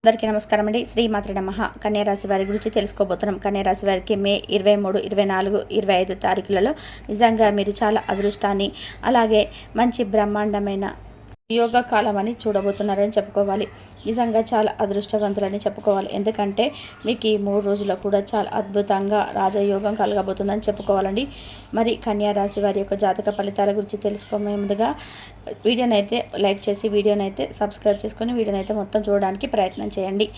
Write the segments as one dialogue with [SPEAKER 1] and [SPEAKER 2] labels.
[SPEAKER 1] అందరికీ నమస్కారం అండి. శ్రీమాత్రే నమః. కన్యారాశి వారి గురించి తెలుసుకోబోతున్నాం. కన్యారాశి వారికి మే 23, 24, 25 తారీఖులలో నిజంగా మీరు చాలా అదృష్టాన్ని, అలాగే మంచి బ్రహ్మాండమైన యోగ కాలం అని చూడబోతున్నారని చెప్పుకోవాలి. నిజంగా చాలా అదృష్టవంతులని చెప్పుకోవాలి. ఎందుకంటే మీకు ఈ 3 రోజులు కూడా చాలా అద్భుతంగా రాజయోగం కలగబోతుందని చెప్పుకోవాలండి. మరి కన్యారాశి వారి యొక్క జాతక ఫలితాల గురించి తెలుసుకోమే ముందుగా వీడియోనైతే లైక్ చేసి వీడియోనైతే సబ్స్క్రైబ్ చేసుకొని వీడియోనైతే మొత్తం చూడడానికి ప్రయత్నం చేయండి.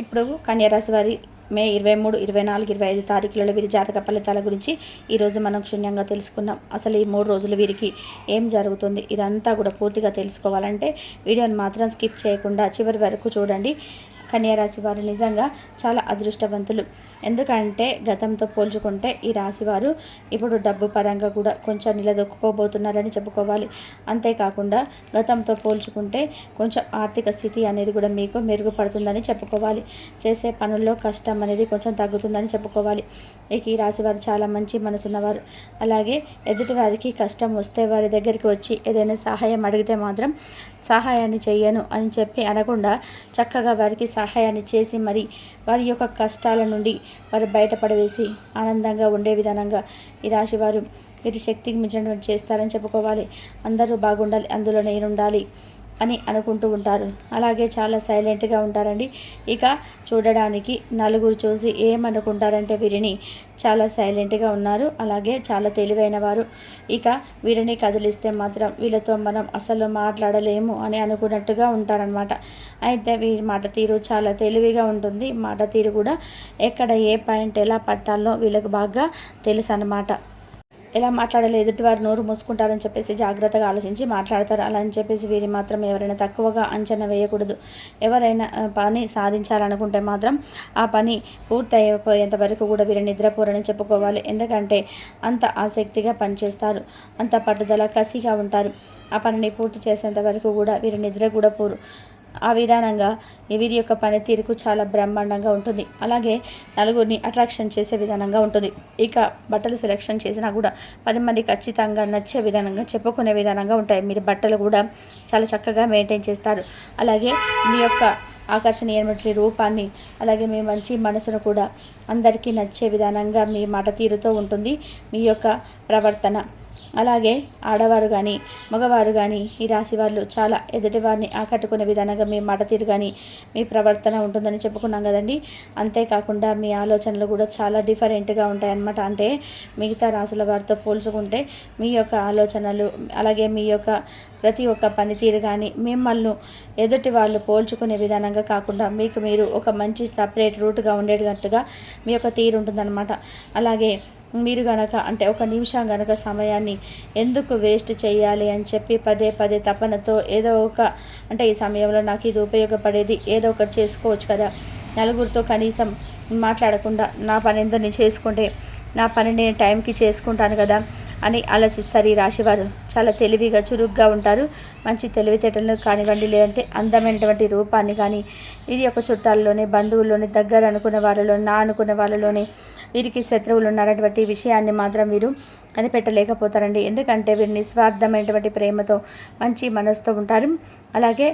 [SPEAKER 1] ఇప్పుడు కన్యారాశి వారి మే 23, 24, 25 తారీఖులలో వీరి జాతక ఫలితాల గురించి ఈరోజు మనం క్షుణ్ణంగా తెలుసుకున్నాం. అసలు ఈ 3 రోజులు వీరికి ఏం జరుగుతుంది ఇదంతా కూడా పూర్తిగా తెలుసుకోవాలంటే వీడియోని మాత్రం స్కిప్ చేయకుండా చివరి వరకు చూడండి. కన్యారాశి వారు నిజంగా చాలా అదృష్టవంతులు. ఎందుకంటే గతంతో పోల్చుకుంటే ఈ రాశివారు ఇప్పుడు డబ్బు పరంగా కూడా కొంచెం నిలదొక్కుకోబోతున్నారని చెప్పుకోవాలి. అంతేకాకుండా గతంతో పోల్చుకుంటే కొంచెం ఆర్థిక స్థితి అనేది కూడా మీకు మెరుగుపడుతుందని చెప్పుకోవాలి. చేసే పనుల్లో కష్టం అనేది కొంచెం తగ్గుతుందని చెప్పుకోవాలి. ఇక ఈ రాశివారు చాలా మంచి మనసున్నవారు. అలాగే ఎదుటి వారికి కష్టం వస్తే వారి దగ్గరికి వచ్చి ఏదైనా సహాయం అడిగితే మాత్రం సహాయాన్ని చెయ్యను అని చెప్పి అనకుండా చక్కగా వారికి సహాయాన్ని చేసి మరి వారి యొక్క కష్టాల నుండి వారు బయటపడవేసి ఆనందంగా ఉండే విధానంగా ఈ రాశివారు వీరి శక్తికి మించినటువంటి చేస్తారని చెప్పుకోవాలి. అందరూ బాగుండాలి, అందులో నేను ఉండాలి అని అనుకుంటూ ఉంటారు. అలాగే చాలా సైలెంట్గా ఉంటారండి. ఇక చూడడానికి నలుగురు చూసి ఏమనుకుంటారంటే వీరిని చాలా సైలెంట్గా ఉన్నారు, అలాగే చాలా తెలివైన వారు. ఇక వీరిని కదిలిస్తే మాత్రం వీళ్ళతో మనం అసలు మాట్లాడలేము అని అనుకున్నట్టుగా ఉంటారనమాట. అయితే వీరి మాట తీరు చాలా తెలివిగా ఉంటుంది. మాట తీరు కూడా ఎక్కడ ఏ పాయింట్ ఎలా పట్టాలో వీళ్ళకు బాగా తెలుసు అన్నమాట. ఎలా మాట్లాడాలి, ఎదుటివారు నోరు మూసుకుంటారని చెప్పేసి జాగ్రత్తగా ఆలోచించి మాట్లాడతారు. అలా అని చెప్పేసి వీరి మాత్రం ఎవరైనా తక్కువగా అంచనా వేయకూడదు. ఎవరైనా పని సాధించాలనుకుంటే మాత్రం ఆ పని పూర్తయిపోయేంత వరకు కూడా వీరు నిద్రపోరని చెప్పుకోవాలి. ఎందుకంటే అంత ఆసక్తిగా పనిచేస్తారు, అంత పట్టుదల కసిగా ఉంటారు. ఆ పనిని పూర్తి చేసేంత వరకు కూడా వీరు నిద్ర కూడా పోరు. ఆ విధానంగా వీరి యొక్క పనితీరుకు చాలా బ్రహ్మాండంగా ఉంటుంది. అలాగే నలుగురిని అట్రాక్షన్ చేసే విధానంగా ఉంటుంది. ఇక బట్టలు సెలెక్షన్ చేసినా కూడా 10 మంది ఖచ్చితంగా నచ్చే విధానంగా చెప్పుకునే విధానంగా ఉంటాయి. మీరు బట్టలు కూడా చాలా చక్కగా మెయింటైన్ చేస్తారు. అలాగే మీ యొక్క ఆకర్షణీయమైన రూపాన్ని, అలాగే మీ మంచి మనసును కూడా అందరికీ నచ్చే విధానంగా మీ మాట తీరుతో ఉంటుంది మీ యొక్క ప్రవర్తన. అలాగే ఆడవారు కానీ మగవారు కానీ ఈ రాశి వాళ్ళు చాలా ఎదుటివారిని ఆకట్టుకునే విధానంగా మీ మాట తీరు కానీ మీ ప్రవర్తన ఉంటుందని చెప్పుకున్నాం కదండి. అంతేకాకుండా మీ ఆలోచనలు కూడా చాలా డిఫరెంట్గా ఉంటాయన్నమాట. అంటే మిగతా రాశుల వారితో పోల్చుకుంటే మీ యొక్క ఆలోచనలు, అలాగే మీ యొక్క ప్రతి ఒక్క పనితీరు కానీ మిమ్మల్ని ఎదుటి వాళ్ళు పోల్చుకునే విధానంగా కాకుండా మీకు మీరు ఒక మంచి సపరేట్ రూట్గా ఉండేటట్టుగా మీ యొక్క తీరు ఉంటుందన్నమాట. అలాగే మీరు గనక అంటే ఒక నిమిషం గనక సమయాన్ని ఎందుకు వేస్ట్ చేయాలి అని చెప్పి పదే పదే తపనతో ఏదో ఒక అంటే ఈ సమయంలో నాకు ఇది ఉపయోగపడేది ఏదో ఒకటి చేసుకోవచ్చు కదా, నలుగురితో కనీసం మాట్లాడకుండా నా పని ఏందో నేను చేసుకుంటే నా పని నేను టైంకి చేసుకుంటాను కదా అని ఆలోచిస్తారు. ఈ రాశివారు చాలా తెలివిగా చురుగ్గా ఉంటారు. మంచి తెలివితేటలను కానివ్వండి, లేదంటే అందమైనటువంటి రూపాన్ని కానీ వీరి యొక్క చుట్టాల్లోనే, బంధువుల్లోనే, దగ్గర అనుకున్న వాళ్ళలో, నా అనుకున్న వాళ్ళలోనే వీరికి శత్రువులు ఉన్నటువంటి విషయాన్ని మాత్రం వీరు కనిపెట్టలేకపోతారండి. ఎందుకంటే వీరు నిస్వార్థమైనటువంటి ప్రేమతో మంచి మనసుతో ఉంటారు. అలాగే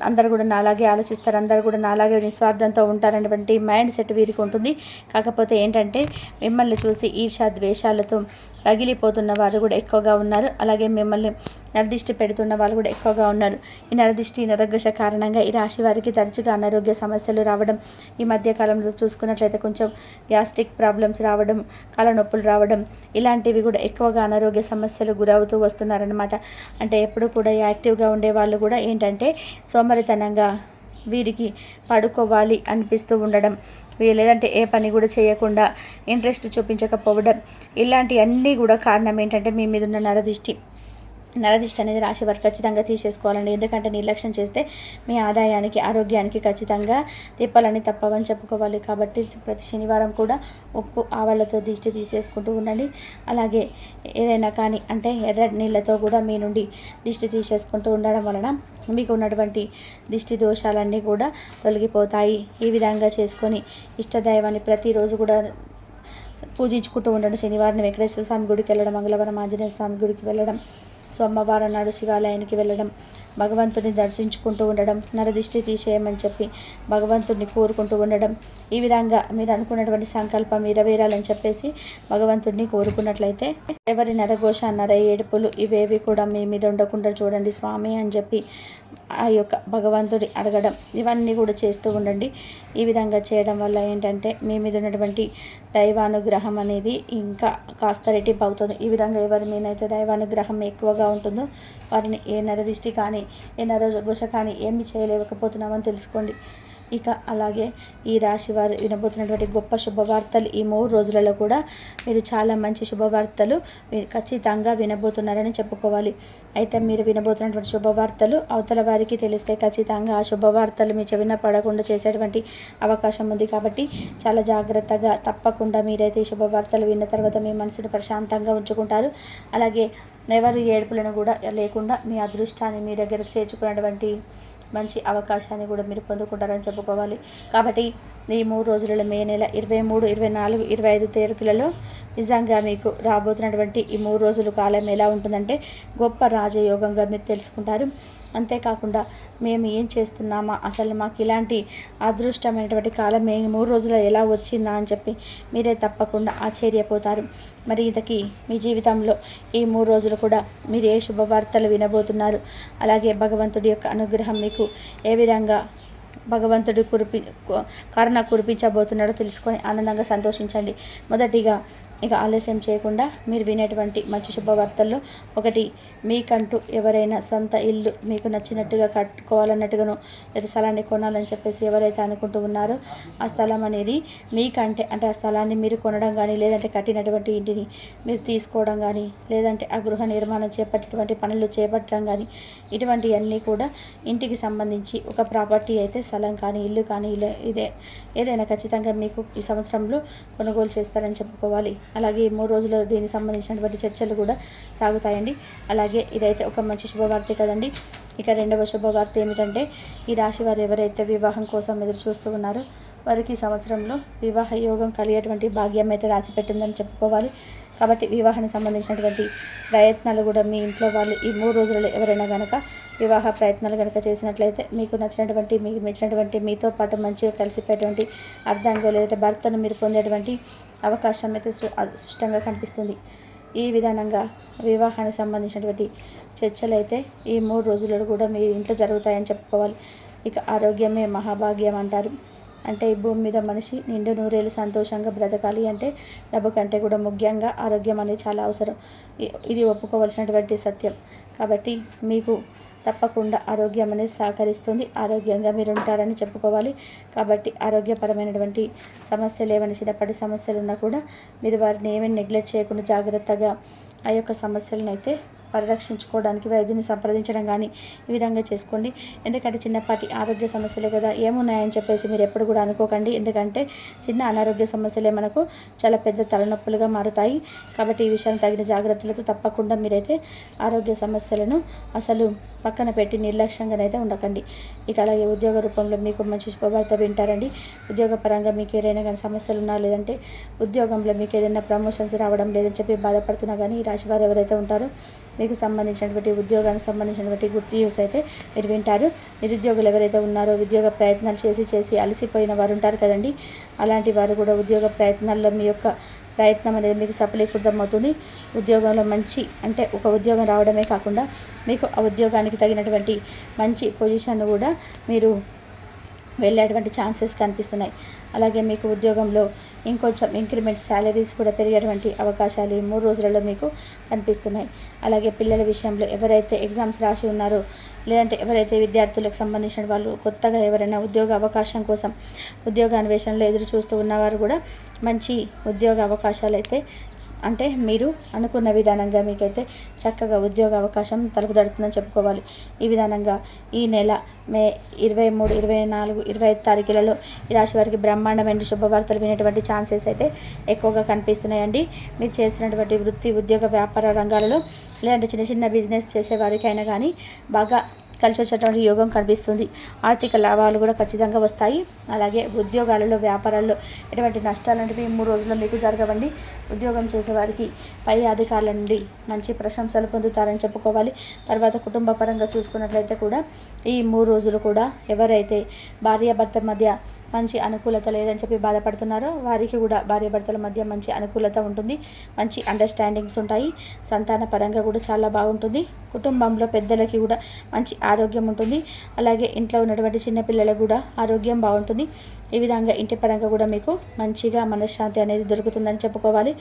[SPEAKER 1] అందరూ కూడా నాలాగే ఆలోచిస్తారు, అందరూ కూడా నాలాగే నిస్వార్థంతో ఉంటారనేటువంటి మైండ్ సెట్ వీరికి ఉంటుంది. కాకపోతే ఏంటంటే మిమ్మల్ని చూసి ఈర్ష్య ద్వేషాలతో రగిలిపోతున్న వారు కూడా ఎక్కువగా ఉన్నారు. అలాగే మిమ్మల్ని నరదిష్టి పెడుతున్న వాళ్ళు కూడా ఎక్కువగా ఉన్నారు. ఈ నరదిష్టి నరగ్రహ కారణంగా ఈ రాశి వారికి తరచుగా అనారోగ్య సమస్యలు రావడం, ఈ మధ్యకాలంలో చూసుకున్నట్లయితే కొంచెం గ్యాస్ట్రిక్ ప్రాబ్లమ్స్ రావడం, కాళ్ళనొప్పులు రావడం, ఇలాంటివి కూడా ఎక్కువగా అనారోగ్య సమస్యలు గురవుతూ వస్తున్నారనమాట. అంటే ఎప్పుడు కూడా యాక్టివ్గా ఉండే వాళ్ళు కూడా ఏంటంటే సోమరితనంగా వీరికి పడుకోవాలి అనిపిస్తూ ఉండడం, లేదంటే ఏ పని కూడా చేయకుండా ఇంట్రెస్ట్ చూపించకపోవడం, ఇలాంటివన్నీ కూడా కారణం ఏంటంటే మీ మీద ఉన్న నరదిష్టి అనేది రాశి వారు ఖచ్చితంగా తీసేసుకోవాలండి. ఎందుకంటే నిర్లక్ష్యం చేస్తే మీ ఆదాయానికి, ఆరోగ్యానికి ఖచ్చితంగా తిప్పాలని తప్పవని చెప్పుకోవాలి. కాబట్టి ప్రతి శనివారం కూడా ఉప్పు ఆవాలతో దిష్టి తీసేసుకుంటూ ఉండండి. అలాగే ఏదైనా కానీ అంటే ఎర్ర నీళ్ళతో కూడా మీ నుండి దిష్టి తీసేసుకుంటూ ఉండడం వలన మీకు ఉన్నటువంటి దిష్టి దోషాలన్నీ కూడా తొలగిపోతాయి. ఈ విధంగా చేసుకొని ఇష్టదైవాన్ని ప్రతిరోజు కూడా పూజించుకుంటూ ఉండడం. శనివారం వెంకటేశ్వర స్వామి గుడికి వెళ్ళడం, మంగళవారం ఆంజనేయ స్వామి గుడికి వెళ్ళడం, సోమవారం నాడు శివాలయానికి వెళ్ళడం, భగవంతుని దర్శించుకుంటూ ఉండడం, నరదిష్టి తీసేయమని చెప్పి భగవంతుడిని కోరుకుంటూ ఉండడం, ఈ విధంగా మీరు అనుకున్నటువంటి సంకల్పం నెరవేరాలని చెప్పేసి భగవంతుడిని కోరుకున్నట్లయితే ఎవరి నరఘోష నర ఏడుపులు ఇవేవి కూడా మీ మీద ఉండకుండా చూడండి స్వామి అని చెప్పి ఆ యొక్క భగవంతుడి అడగడం, ఇవన్నీ కూడా చేస్తూ ఉండండి. ఈ విధంగా చేయడం వల్ల ఏంటంటే మీ మీద ఉన్నటువంటి దైవానుగ్రహం అనేది ఇంకా కాస్త రెట్టింపు అవుతుంది. ఈ విధంగా ఎవరి మీదైతే దైవానుగ్రహం ఎక్కువగా ఉంటుందో వారిని ఏ నరదిష్టి కానీ ఏ నరఘోష కానీ ఏమి చేయలేకపోతున్నామని తెలుసుకోండి. ఇక అలాగే ఈ రాశి వారు వినబోతున్నటువంటి గొప్ప శుభవార్తలు ఈ 3 రోజులలో కూడా మీరు చాలా మంచి శుభవార్తలు మీరు ఖచ్చితంగా వినబోతున్నారని చెప్పుకోవాలి. అయితే మీరు వినబోతున్నటువంటి శుభవార్తలు అవతల వారికి తెలిస్తే ఖచ్చితంగా ఆ శుభవార్తలు మీ చెవిన పడకుండా చేసేటువంటి అవకాశం ఉంది. కాబట్టి చాలా జాగ్రత్తగా తప్పకుండా మీరైతే ఈ శుభవార్తలు విన్న తర్వాత మీ మనసును ప్రశాంతంగా ఉంచుకుంటారు. అలాగే ఎవరి ఏడుపులను కూడా లేకుండా మీ అదృష్టాన్ని మీ దగ్గరకు చేర్చుకున్నటువంటి మంచి అవకాశాన్ని కూడా మీరు పొందుకుంటారని చెప్పుకోవాలి. కాబట్టి ఈ 3 రోజులలో మే నెల 23, 24, 25 తేదీలలో నిజంగా మీకు రాబోతున్నటువంటి ఈ 3 రోజుల కాలం ఎలా ఉంటుందంటే గొప్ప రాజయోగంగా మీరు తెలుసుకుంటారు. అంతేకాకుండా మేము ఏం చేస్తున్నామా, అసలు మాకు ఇలాంటి అదృష్టమైనటువంటి కాలం ఈ 3 రోజులు ఎలా వచ్చిందా అని చెప్పి మీరే తప్పకుండా ఆశ్చర్యపోతారు. మరి ఇంతకీ మీ జీవితంలో ఈ 3 రోజులు కూడా మీరు ఏ శుభవార్తలు వినబోతున్నారు, అలాగే భగవంతుడి యొక్క అనుగ్రహం మీకు ఏ విధంగా భగవంతుడు కరుణ కురిపించబోతున్నాడో తెలుసుకొని ఆనందంగా సంతోషించండి. మొదటిగా ఇక ఆలస్యం చేయకుండా మీరు వినేటువంటి మంచి శుభవార్తల్లో ఒకటి, మీకంటూ ఎవరైనా సొంత ఇల్లు మీకు నచ్చినట్టుగా కట్టుకోవాలన్నట్టుగానో లేదా స్థలాన్ని కొనాలని చెప్పేసి ఎవరైతే అనుకుంటూ ఉన్నారో ఆ స్థలం అనేది మీకంటే అంటే ఆ స్థలాన్ని మీరు కొనడం కానీ లేదంటే కట్టినటువంటి ఇంటిని మీరు తీసుకోవడం కానీ లేదంటే ఆ గృహ నిర్మాణం చేపట్టేటువంటి పనులు చేపట్టడం కానీ ఇటువంటివన్నీ కూడా ఇంటికి సంబంధించి ఒక ప్రాపర్టీ అయితే స్థలం కానీ ఇల్లు కానీ ఏదైనా ఖచ్చితంగా మీకు ఈ సంవత్సరంలో కొనుగోలు చేస్తారని చెప్పుకోవాలి. అలాగే 3 రోజులు దీనికి సంబంధించినటువంటి చర్చలు కూడా సాగుతాయండి. అలాగే ఇదైతే ఒక మంచి శుభవార్త కదండి. ఇక రెండవ శుభవార్త ఏమిటంటే ఈ రాశి వారు ఎవరైతే వివాహం కోసం ఎదురు చూస్తూ ఉన్నారో వారికి ఈ సంవత్సరంలో వివాహ యోగం కలిగేటువంటి భాగ్యం అయితే రాసి పెట్టిందని చెప్పుకోవాలి. కాబట్టి వివాహానికి సంబంధించినటువంటి ప్రయత్నాలు కూడా మీ ఇంట్లో వాళ్ళు ఈ 3 రోజులలో ఎవరైనా కనుక వివాహ ప్రయత్నాలు కనుక చేసినట్లయితే మీకు నచ్చినటువంటి మీకు మెచ్చినటువంటి మీతో పాటు మంచిగా కలిసిపోయేటువంటి అర్థంగా లేదంటే భర్తను మీరు పొందేటువంటి అవకాశం అయితే స్పష్టంగా కనిపిస్తుంది. ఈ విధానంగా వివాహానికి సంబంధించినటువంటి చర్చలు అయితే ఈ 3 రోజులలో కూడా మీ ఇంట్లో జరుగుతాయని చెప్పుకోవాలి. ఇక ఆరోగ్యమే మహాభాగ్యం అంటారు. అంటే ఈ భూమి మీద మనిషి నిండు నూరేళ్ళు సంతోషంగా బ్రతకాలి అంటే డబ్బు కంటే కూడా ముఖ్యంగా ఆరోగ్యం అనేది చాలా అవసరం. ఇది ఒప్పుకోవాల్సినటువంటి సత్యం. కాబట్టి మీకు తప్పకుండా ఆరోగ్యం అనేది సహకరిస్తుంది. ఆరోగ్యంగా మీరు ఉంటారని చెప్పుకోవాలి. కాబట్టి ఆరోగ్యపరమైనటువంటి సమస్యలు ఏమైనా చిన్నప్పటి సమస్యలు ఉన్నా కూడా మీరు వారిని ఏమైనా నెగ్లెక్ట్ చేయకుండా జాగ్రత్తగా ఆ యొక్క సమస్యలను అయితే పరిరక్షించుకోవడానికి వైద్యుని సంప్రదించడం కానీ ఈ విధంగా చేసుకోండి. ఎందుకంటే చిన్నపాటి ఆరోగ్య సమస్యలే కదా, ఏమున్నాయని చెప్పేసి మీరు ఎప్పుడు కూడా అనుకోకండి. ఎందుకంటే చిన్న అనారోగ్య సమస్యలే మనకు చాలా పెద్ద తలనొప్పులుగా మారుతాయి. కాబట్టి ఈ విషయాన్ని తగిన జాగ్రత్తలతో తప్పకుండా మీరైతే ఆరోగ్య సమస్యలను అసలు పక్కన పెట్టి నిర్లక్ష్యంగానైతే ఉండకండి. ఇక అలాగే ఉద్యోగ రూపంలో మీకు మంచి శుభవార్త వింటారండి. ఉద్యోగపరంగా మీకు ఏదైనా కానీ సమస్యలు ఉన్నా లేదంటే ఉద్యోగంలో మీకు ఏదైనా ప్రమోషన్స్ రావడం లేదని చెప్పి బాధపడుతున్నా కానీ ఈ రాశి వారు ఎవరైతే ఉంటారో మీకు సంబంధించినటువంటి ఉద్యోగానికి సంబంధించినటువంటి గుడ్ న్యూస్ అయితే మీరు వింటారు. నిరుద్యోగులు ఎవరైతే ఉన్నారో ఉద్యోగ ప్రయత్నాలు చేసి అలసిపోయిన వారు ఉంటారు కదండి, అలాంటి వారు కూడా ఉద్యోగ ప్రయత్నాల్లో మీ యొక్క ప్రయత్నం అనేది మీకు సఫలీకృతం అవుతుంది. ఉద్యోగంలో మంచి అంటే ఒక ఉద్యోగం రావడమే కాకుండా మీకు ఆ ఉద్యోగానికి తగినటువంటి మంచి పొజిషన్ కూడా మీరు వెళ్ళేటువంటి ఛాన్సెస్ కనిపిస్తున్నాయి. అలాగే మీకు ఉద్యోగంలో ఇంకొంచెం ఇంక్రిమెంట్ శాలరీస్ కూడా పెరిగేటువంటి అవకాశాలు ఈ 3 రోజులలో మీకు కనిపిస్తున్నాయి. అలాగే పిల్లల విషయంలో ఎవరైతే ఎగ్జామ్స్ రాసి ఉన్నారో లేదంటే ఎవరైతే విద్యార్థులకు సంబంధించిన వాళ్ళు కొత్తగా ఎవరైనా ఉద్యోగ అవకాశం కోసం ఉద్యోగ అన్వేషణలో ఎదురు చూస్తూ ఉన్నవారు కూడా మంచి ఉద్యోగ అవకాశాలు అయితే అంటే మీరు అనుకున్న విధానంగా మీకైతే చక్కగా ఉద్యోగ అవకాశం తలుపు తడుతుందని చెప్పుకోవాలి. ఈ విధానంగా ఈ నెల మే 23, 24, 25 తారీఖులలో ఈ రాశి వారికి బ్రహ్మాండమైన శుభవార్తలు వినేటువంటి ఛాన్సెస్ అయితే ఎక్కువగా కనిపిస్తున్నాయండి. మీరు చేస్తున్నటువంటి వృత్తి ఉద్యోగ వ్యాపార రంగాలలో లేదంటే చిన్న చిన్న బిజినెస్ చేసే వారికైనా కానీ బాగా కలిసి వచ్చేటువంటి యోగం కనిపిస్తుంది. ఆర్థిక లాభాలు కూడా ఖచ్చితంగా వస్తాయి. అలాగే ఉద్యోగాలలో వ్యాపారాల్లో ఎటువంటి నష్టాలు అనేవి 3 రోజుల్లో మీకు జరగవండి. ఉద్యోగం చేసేవారికి పై అధికారుల నుండి మంచి ప్రశంసలు పొందుతారని చెప్పుకోవాలి. తర్వాత కుటుంబ పరంగా చూసుకున్నట్లయితే కూడా ఈ 3 రోజులు కూడా ఎవరైతే భార్యాభర్త మధ్య మంచి అనుకూలత లేదని చెప్పి బాధపడుతున్నారో వారికి కూడా భార్యాభర్తల మధ్య మంచి అనుకూలత ఉంటుంది. మంచి అండర్స్టాండింగ్స్ ఉంటాయి. సంతాన పరంగా కూడా చాలా బాగుంటుంది. కుటుంబంలో పెద్దలకి కూడా మంచి ఆరోగ్యం ఉంటుంది. అలాగే ఇంట్లో ఉన్నటువంటి చిన్నపిల్లలకు కూడా ఆరోగ్యం బాగుంటుంది. ఈ విధంగా ఇంటి పరంగా కూడా మీకు మంచిగా మనశ్శాంతి అనేది దొరుకుతుందని చెప్పుకోవాలి.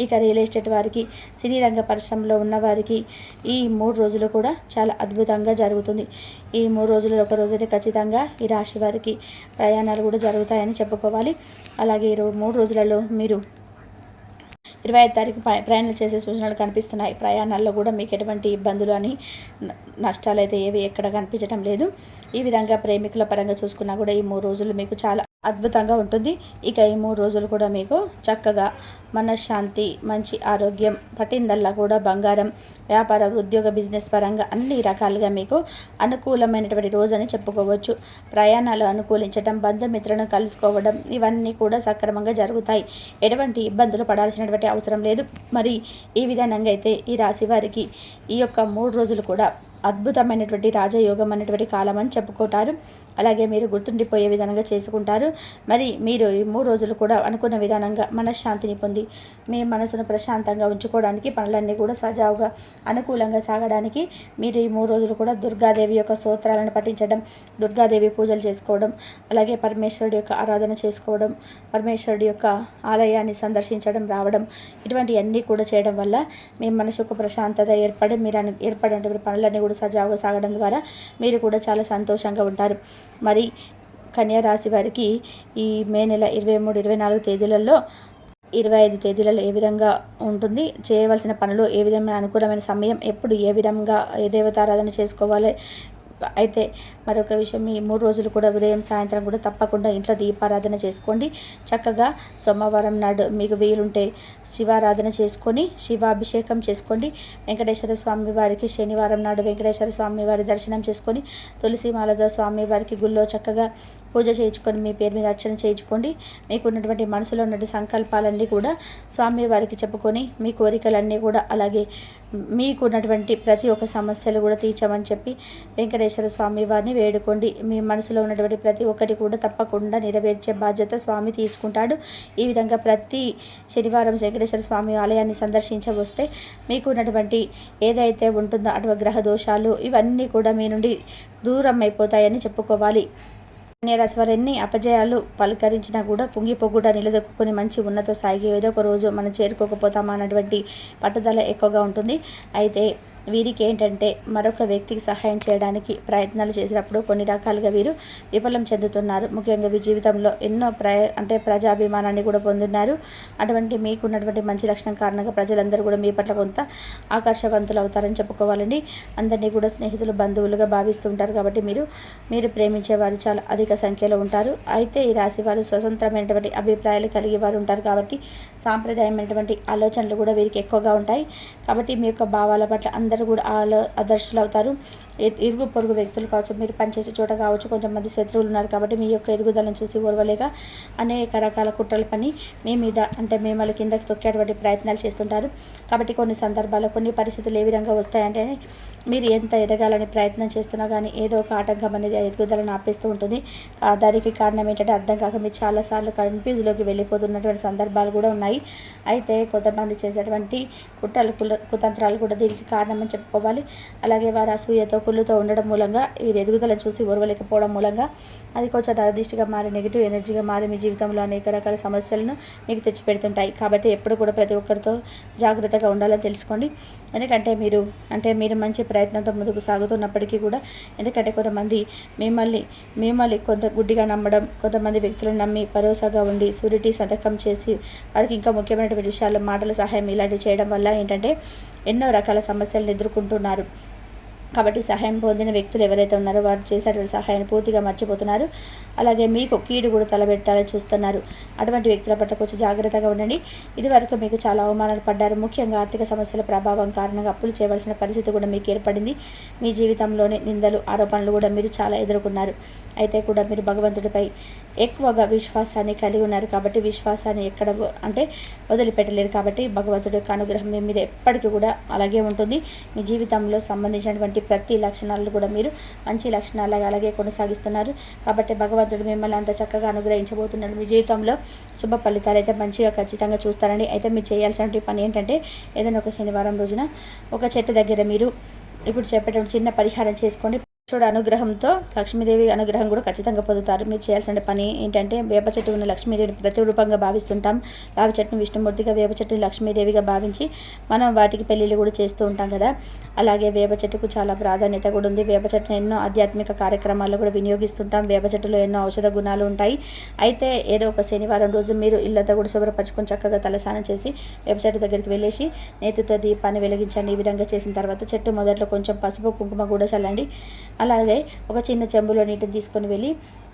[SPEAKER 1] ఇక రియల్ ఎస్టేట్ వారికి, సినీ రంగ పరిశ్రమలో ఉన్న వారికి ఈ 3 రోజులు కూడా చాలా అద్భుతంగా జరుగుతుంది. ఈ 3 రోజులలో ఒక రోజైతే ఖచ్చితంగా ఈ రాశి వారికి ప్రయాణాలు కూడా జరుగుతాయని చెప్పుకోవాలి. అలాగే 3 రోజులలో మీరు 25 తారీఖు ప్రయాణాలు చేసే సూచనలు కనిపిస్తున్నాయి. ప్రయాణాల్లో కూడా మీకు ఎటువంటి ఇబ్బందులు అని నష్టాలు అయితే ఏవి ఎక్కడ కనిపించడం లేదు. ఈ విధంగా ప్రేమికుల పరంగా చూసుకున్నా కూడా ఈ 3 రోజులు మీకు చాలా అద్భుతంగా ఉంటుంది. ఇక ఈ 3 రోజులు కూడా మీకు చక్కగా మనశ్శాంతి, మంచి ఆరోగ్యం, పట్టిందల్లా కూడా బంగారం, వ్యాపార, ఉద్యోగ, బిజినెస్ పరంగా అన్ని రకాలుగా మీకు అనుకూలమైనటువంటి రోజు అని చెప్పుకోవచ్చు. ప్రయాణాలు అనుకూలించడం, బంధుమిత్రులను కలుసుకోవడం ఇవన్నీ కూడా సక్రమంగా జరుగుతాయి. ఎటువంటి ఇబ్బందులు పడాల్సినటువంటి అవసరం లేదు. మరి ఈ విధానంగా అయితే ఈ రాశి వారికి ఈ యొక్క 3 రోజులు కూడా అద్భుతమైనటువంటి రాజయోగం అనేటువంటి కాలం అని చెప్పుకుంటారు. అలాగే మీరు గుర్తుండిపోయే విధంగా చేసుకుంటారు. మరి మీరు ఈ 3 రోజులు కూడా అనుకున్న విధానంగా మనశ్శాంతిని పొంది మీ మనసును ప్రశాంతంగా ఉంచుకోవడానికి, పనులన్నీ కూడా సజావుగా అనుకూలంగా సాగడానికి మీరు ఈ 3 రోజులు కూడా దుర్గాదేవి యొక్క స్తోత్రాలను పఠించడం, దుర్గాదేవి పూజలు చేసుకోవడం, అలాగే పరమేశ్వరుడి యొక్క ఆరాధన చేసుకోవడం, పరమేశ్వరుడి యొక్క ఆలయాన్ని సందర్శించడం రావడం, ఇటువంటివన్నీ కూడా చేయడం వల్ల మీ మనసుకు ప్రశాంతత ఏర్పడి మీరు ఏర్పడినటువంటి పనులన్నీ కూడా సజావుగా సాగడం ద్వారా మీరు కూడా చాలా సంతోషంగా ఉంటారు. మరి కన్యా రాశి వారికి ఈ మే నెల 23, 24 తేదీలలో 25 తేదీలలో ఏ విధంగా ఉంటుంది, చేయవలసిన పనులు ఏ విధమైన అనుకూలమైన సమయం, ఎప్పుడు ఏ విధంగా ఏ దేవతారాధన చేసుకోవాలి. అయితే మరొక విషయం, ఈ 3 రోజులు కూడా ఉదయం సాయంత్రం కూడా తప్పకుండా ఇంట్లో దీపారాధన చేసుకోండి. చక్కగా సోమవారం నాడు మీకు వీలుంటే శివారాధన చేసుకొని శివాభిషేకం చేసుకోండి. వెంకటేశ్వర స్వామి వారికి శనివారం నాడు వెంకటేశ్వర స్వామి వారి దర్శనం చేసుకొని తులసిమాలతో స్వామి వారికి గుళ్ళో చక్కగా పూజ చేయించుకొని మీ పేరు మీద అర్చన చేయించుకోండి. మీకు ఉన్నటువంటి మనసులో ఉన్నటువంటి సంకల్పాలన్నీ కూడా స్వామి వారికి చెప్పుకొని మీ కోరికలన్నీ కూడా, అలాగే మీకు ఉన్నటువంటి ప్రతి ఒక్క సమస్యలు కూడా తీర్చమని చెప్పి వెంకటేశ్వర స్వామి వారిని వేడుకోండి. మీ మనసులో ఉన్నటువంటి ప్రతి ఒక్కటి కూడా తప్పకుండా నెరవేర్చే బాధ్యత స్వామి తీసుకుంటాడు. ఈ విధంగా ప్రతి శనివారం వెంకటేశ్వర స్వామి ఆలయాన్ని సందర్శించవస్తే మీకు ఉన్నటువంటి ఏదైతే ఉంటుందో అటువంటి గ్రహ దోషాలు ఇవన్నీ కూడా మీ నుండి దూరం అయిపోతాయని చెప్పుకోవాలి. కన్యారాశి వారు ఎన్ని అపజయాలు పలకరించినా కూడా కుంగిపోకుండా నిలదొక్కుని మంచి ఉన్నత స్థాయికి ఏదో ఒక రోజు మనం చేరుకోకపోతామా అన్నటువంటి పట్టుదల ఎక్కువగా ఉంటుంది. అయితే వీరికి ఏంటంటే మరొక వ్యక్తికి సహాయం చేయడానికి ప్రయత్నాలు చేసినప్పుడు కొన్ని రకాలుగా వీరు విఫలం చెందుతున్నారు. ముఖ్యంగా వీరి జీవితంలో ఎన్నో ప్రజాభిమానాన్ని కూడా పొందున్నారు. అటువంటి మీకున్నటువంటి మంచి లక్షణం కారణంగా ప్రజలందరూ కూడా మీ పట్ల కొంత ఆకర్షవంతులు అవుతారని చెప్పుకోవాలండి. అందరినీ కూడా స్నేహితులు, బంధువులుగా భావిస్తుంటారు. కాబట్టి మీరు ప్రేమించే వారు చాలా అధిక సంఖ్యలో ఉంటారు. అయితే ఈ రాశి వారు స్వతంత్రమైనటువంటి అభిప్రాయాలు కలిగి వారు ఉంటారు. కాబట్టి సాంప్రదాయమైనటువంటి ఆలోచనలు కూడా వీరికి ఎక్కువగా ఉంటాయి. కాబట్టి మీ యొక్క భావాల పట్ల అందరూ కూడా ఆదర్శులు అవుతారు. ఇరుగు పొరుగు వ్యక్తులు కావచ్చు, మీరు పనిచేసే చోట కావచ్చు, కొంచెం మంది శత్రువులు ఉన్నారు. కాబట్టి మీ యొక్క ఎదుగుదలను చూసి ఓర్వలేక అనేక రకాల కుట్రల పని మీ మీద, అంటే మిమ్మల్ని కిందకి తొక్కేటువంటి ప్రయత్నాలు చేస్తుంటారు. కాబట్టి కొన్ని సందర్భాల్లో కొన్ని పరిస్థితులు ఏ విధంగా వస్తాయంటే మీరు ఎంత ఎదగాలని ప్రయత్నం చేస్తున్నా కానీ ఏదో ఒక ఆటంకం అనేది ఎదుగుదలను ఆపేస్తూ ఉంటుంది. దానికి కారణం ఏంటంటే అర్థం కాక మీరు చాలాసార్లు కన్ఫ్యూజ్లోకి వెళ్ళిపోతున్నటువంటి సందర్భాలు కూడా ఉన్నాయి. అయితే కొంతమంది చేసేటువంటి కుతంత్రాలు కూడా దీనికి కారణమని చెప్పుకోవాలి. అలాగే వారు అసూయతో, కుళ్ళుతో ఉండడం మూలంగా వీరి ఎదుగుదలను చూసి ఓర్వలేకపోవడం మూలంగా అది కొంచెం నరదిష్టిగా మారి నెగిటివ్ ఎనర్జీగా మారి మీ జీవితంలో అనేక రకాల సమస్యలను మీకు తెచ్చిపెడుతుంటాయి. కాబట్టి ఎప్పుడు కూడా ప్రతి ఒక్కరితో జాగ్రత్తగా ఉండాలని తెలుసుకోండి. ఎందుకంటే మీరు మంచి ప్రయత్నంతో ముందుకు సాగుతున్నప్పటికీ కూడా, ఎందుకంటే కొంతమంది మిమ్మల్ని కొంత గుడ్డిగా నమ్మడం, కొంతమంది వ్యక్తులను నమ్మి భరోసాగా ఉండి సూరిటీ సంతకం చేసి వారికి ఇంకా ముఖ్యమైనటువంటి విషయాల్లో మాటల సహాయం ఇలాంటివి చేయడం వల్ల ఏంటంటే ఎన్నో రకాల సమస్యలను ఎదుర్కొంటున్నారు. కాబట్టి సహాయం పొందిన వ్యక్తులు ఎవరైతే ఉన్నారో వారు చేసేటువంటి సహాయాన్ని పూర్తిగా మర్చిపోతున్నారు. అలాగే మీకు కీడు కూడా తలబెట్టాలని చూస్తున్నారు. అటువంటి వ్యక్తుల పట్ల కొంచెం జాగ్రత్తగా ఉండండి. ఇదివరకు మీకు చాలా అవమానాలు పడ్డారు. ముఖ్యంగా ఆర్థిక సమస్యల ప్రభావం కారణంగా అప్పులు చేయవలసిన పరిస్థితి కూడా మీకు ఏర్పడింది. మీ జీవితంలోని నిందలు, ఆరోపణలు కూడా మీరు చాలా ఎదుర్కొన్నారు. అయితే కూడా మీరు భగవంతుడిపై ఎక్కువగా విశ్వాసాన్ని కలిగి ఉన్నారు. కాబట్టి విశ్వాసాన్ని ఎక్కడ అంటే వదిలిపెట్టలేరు. కాబట్టి భగవంతుడి యొక్క అనుగ్రహం మీ మీద ఎప్పటికీ కూడా అలాగే ఉంటుంది. మీ జీవితంలో సంబంధించినటువంటి ప్రతి లక్షణాలను కూడా మీరు మంచి లక్షణాలు అలాగే కొనసాగిస్తున్నారు. కాబట్టి భగవంతుడు మిమ్మల్ని అంత చక్కగా అనుగ్రహించబోతున్నాడు. మీ జీవితంలో శుభ ఫలితాలు అయితే మంచిగా ఖచ్చితంగా చూస్తారండి. అయితే మీరు చేయాల్సిన పని ఏంటంటే ఏదైనా ఒక శనివారం రోజున ఒక చెట్టు దగ్గర మీరు ఇప్పుడు చెప్పేటువంటి చిన్న పరిహారం చేసుకోండి. చూడ అనుగ్రహంతో లక్ష్మీదేవి అనుగ్రహం కూడా ఖచ్చితంగా పొందుతారు. మీరు చేయాల్సిన పని ఏంటంటే వేప చెట్టు ఉన్న లక్ష్మీదేవిని ప్రతిరూపంగా భావిస్తుంటాం. రావి చెట్టును విష్ణుమూర్తిగా, వేప చెట్టుని లక్ష్మీదేవిగా భావించి మనం వాటికి పెళ్ళిళ్ళు కూడా చేస్తూ ఉంటాం కదా. అలాగే వేప చెట్టుకు చాలా ప్రాధాన్యత కూడా ఉంది. వేప చెట్టును ఎన్నో ఆధ్యాత్మిక కార్యక్రమాల్లో కూడా వినియోగిస్తుంటాం. వేప చెట్టులో ఎన్నో ఔషధ గుణాలు ఉంటాయి. అయితే ఏదో ఒక శనివారం రోజు మీరు ఇల్లంతా కూడా శుభ్రపరచుకొని చక్కగా తలస్నానం చేసి వేప చెట్టు దగ్గరికి వెళ్ళేసి నేతితో దీపాన్ని వెలిగించండి. ఈ విధంగా చేసిన తర్వాత చెట్టు మొదట్లో కొంచెం పసుపు కుంకుమ కూడా చల్లండి. అలాగే ఒక చిన్న చెంబులో నీటిని తీసుకొని వెళ్ళి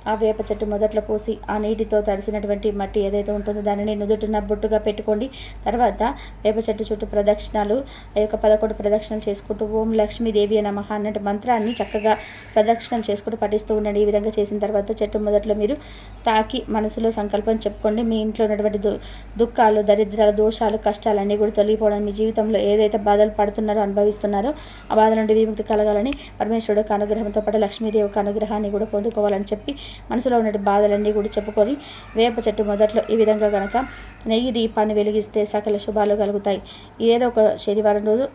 [SPEAKER 1] ఆ వేప చెట్టు మొదట్లో పోసి ఆ నీటితో తడిసినటువంటి మట్టి ఏదైతే ఉంటుందో దానిని నుదుటిన బొట్టుగా పెట్టుకోండి. తర్వాత వేప చెట్టు చుట్టూ ప్రదక్షిణాలు ఆ యొక్క 11 ప్రదక్షిణలు చేసుకుంటూ ఓం లక్ష్మీదేవి నమః అన్నట్టు మంత్రాన్ని చక్కగా ప్రదక్షిణలు చేసుకుంటూ పఠిస్తూ ఉండండి. ఈ విధంగా చేసిన తర్వాత చెట్టు మొదట్లో మీరు తాకి మనసులో సంకల్పం చెప్పుకోండి. మీ ఇంట్లో ఉన్నటువంటి దుఃఖాలు, దరిద్రాలు, దోషాలు, కష్టాలన్నీ కూడా తొలగిపోవడం, మీ జీవితంలో ఏదైతే బాధలు పడుతున్నారో, అనుభవిస్తున్నారో ఆ బాధ నుండి విముక్తి కలగాలని పరమేశ్వరుడు యొక్క అనుగ్రహంతో పాటు లక్ష్మీదేవి యొక్క అనుగ్రహాన్ని కూడా పొందుకోవాలని చెప్పి మనసులో ఉన్న బాధలన్నీ కూడా చెప్పుకొని వేప చెట్టు మొదట్లో ఈ విధంగా కనుక నెయ్యి దీపాన్ని వెలిగిస్తే సకల శుభాలు కలుగుతాయి. ఏదో ఒక శనివారం రోజు